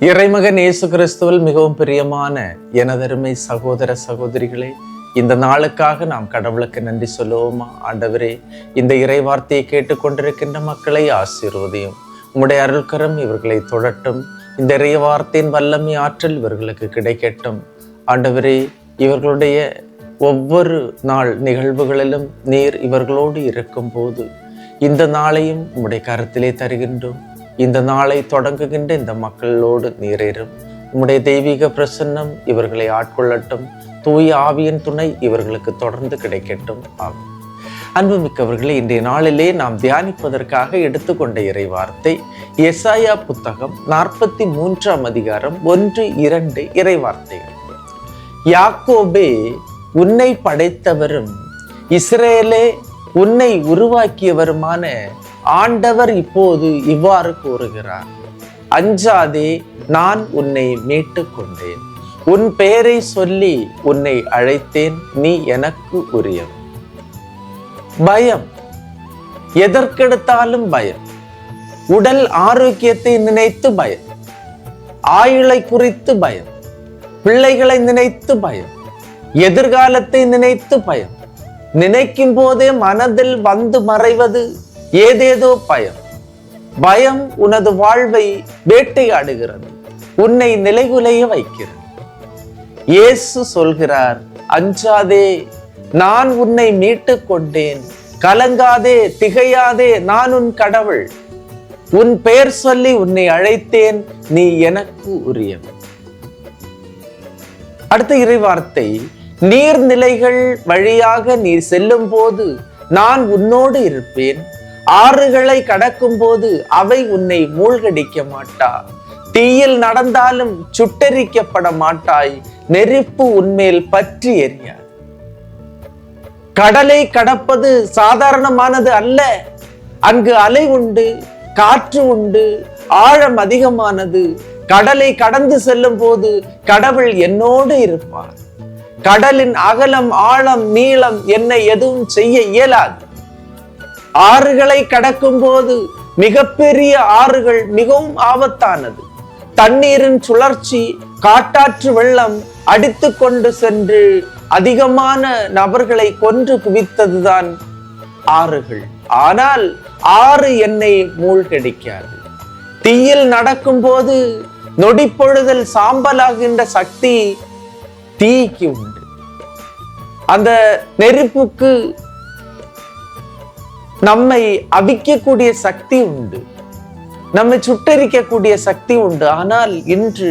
இறைமகன் இயேசு கிறிஸ்துவில் மிகவும் பிரியமான எனதருமை சகோதர சகோதரிகளே, இந்த நாளுக்காக நாம் கடவுளுக்கு நன்றி சொல்லுவோமா? ஆண்டவரே, இந்த இறை வார்த்தையை கேட்டுக்கொண்டிருக்கின்ற மக்களை ஆசீர்வதியும். உம்முடைய அருள்கரம் இவர்களை தொடட்டும். இந்த இறை வார்த்தையின் வல்லமை ஆற்றல் இவர்களுக்கு கிடைக்கட்டும். ஆண்டவரே, இவர்களுடைய ஒவ்வொரு நாள் நிகழ்வுகளிலும் நீர் இவர்களோடு இருக்கும் போது இந்த நாளையும் உம்முடைய கரத்திலே தருகின்றோம். இந்த நாளை தொடங்குகின்ற இந்த மக்களோடு நீரேறும். உம்முடைய தெய்வீக பிரசன்னம் இவர்களை ஆட்கொள்ளட்டும். தூய ஆவியின் துணை இவர்களுக்கு தொடர்ந்து கிடைக்கட்டும். ஆகும். அன்புமிக்கவர்களே, இன்றைய நாளிலே நாம் தியானிப்பதற்காக எடுத்துக்கொண்ட இறை வார்த்தை எசாயா புத்தகம் 43 அதிகாரம் 1-2 இறை வார்த்தைகள். யாக்கோபே, உன்னை படைத்தவரும் இஸ்ரேலே உன்னை உருவாக்கியவருமான ஆண்டவர் இப்போது இவ்வாறு கூறுகிறார்: அஞ்சாதே, நான் உன்னை மீட்டு கொண்டேன். உன் பெயரை சொல்லி உன்னை அழைத்தேன். நீ எனக்கு உரியவன். பயம், எதற்கெடுத்தாலும் பயம். உடல் ஆரோக்கியத்தை நினைத்து பயம், ஆயுளை குறித்து பயம், பிள்ளைகளை நினைத்து பயம், எதிர்காலத்தை நினைத்து பயம். நினைக்கும் போதே மனதில் வந்து மறைவது ஏதேதோ பயம். பயம் உனது வாழ்வை வேட்டையாடுகிறது, உன்னை நிலைகுலைய வைக்கிறது. இயேசு சொல்கிறார்: அஞ்சாதே, நான் உன்னை மீட்டு கொண்டேன். கலங்காதே, திகையாதே, நான் உன் கடவுள். உன் பெயர் சொல்லி உன்னை அழைத்தேன். நீ எனக்கு உரியவன். அடுத்த இறைவார்த்தை: நீர்நிலைகள் வழியாக நீ செல்லும் போது நான் உன்னோடு இருப்பேன். ஆறுகளை கடக்கும் போது அவை உன்னை மூழ்கடிக்க மாட்டா. தீயில் நடந்தாலும் சுட்டெரிக்கப்பட மாட்டாய். நெருப்பு உன்மேல் பற்றி எரியாது. கடலை கடப்பது சாதாரணமானது அல்ல. அங்கு அலை உண்டு, காற்று உண்டு, ஆழம் அதிகமானது. கடலை கடந்து செல்லும் போது கடவுள் என்னோடு இருப்பார். கடலின் அகலம், ஆழம், நீளம் என்னை எதுவும் செய்ய இயலாது. ஆறுகளை கடக்கும் போது மிகப்பெரிய ஆறுகள் மிகவும் ஆபத்தானது. தண்ணீரின் சுழற்சி, காட்டாற்று வெள்ளம் அடித்து கொண்டு சென்று அதிகமான நபர்களை கொன்று குவித்ததுதான் ஆறுகள். ஆனால் ஆறு என்னை மூழ்கடிக்காது. தீயில் நடக்கும் போது நொடிப்பொழுதில் சாம்பலாகின்ற சக்தி தீக்கு உண்டு. அந்த நெருப்புக்கு நம்மை அவிக்கக்கூடிய சக்தி உண்டு, நம்மை சுட்டெரிக்கக்கூடிய சக்தி உண்டு. ஆனால் இன்று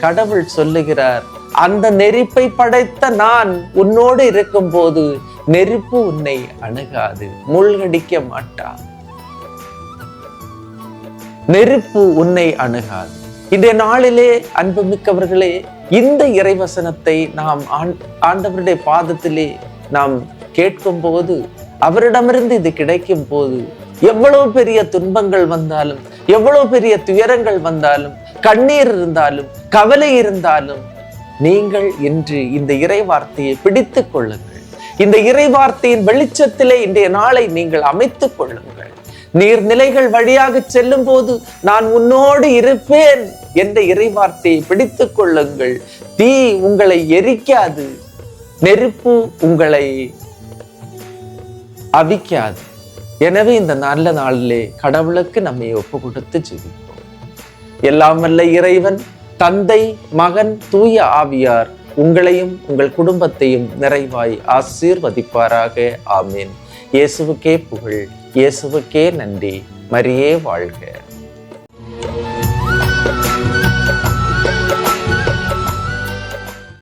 கடவுள் சொல்லுகிறார்: அந்த நெருப்பை படைத்த நான் உன்னோடு இருக்கும் போது நெருப்பு உன்னை அணுகாது, மூழ்கடிக்க மாட்டா. நெருப்பு உன்னை அணுகாது. இந்த நாளிலே அன்புமிக்கவர்களே, இந்த இறைவசனத்தை நாம் ஆண்டவருடைய பாதத்திலே நாம் கேட்கும் போது, அவரிடமிருந்து இது கிடைக்கும் போது, எவ்வளவு பெரிய துன்பங்கள் வந்தாலும், எவ்வளவு பெரிய துயரங்கள் வந்தாலும், கண்ணீர் இருந்தாலும், கவலை இருந்தாலும், நீங்கள் இன்று இந்த இறை வார்த்தையை பிடித்துக் கொள்ளுங்கள். இந்த இறை வார்த்தையின் வெளிச்சத்திலே இன்றைய நாளை நீங்கள் அமைத்துக் கொள்ளுங்கள். நீர்நிலைகள் வழியாக செல்லும் போது நான் உன்னோடு இருப்பேன் என்ற இறை வார்த்தையை பிடித்துக் கொள்ளுங்கள். தீ உங்களை எரிக்காது, நெருப்பு உங்களை அவிக்காது. எனவே இந்த நல்ல நாளிலே கடவுளுக்கு நம்மை ஒப்பு கொடுத்து ஜெபிப்போம். எல்லாம் வல்ல இறைவன், தந்தை, மகன், தூய ஆவியார் உங்களையும் உங்கள் குடும்பத்தையும் நிறைவாய் ஆசீர்வதிப்பாராக. ஆமீன். இயேசுவுக்கே புகழ், இயேசுவுக்கே நன்றி. மரியே வாழ்க.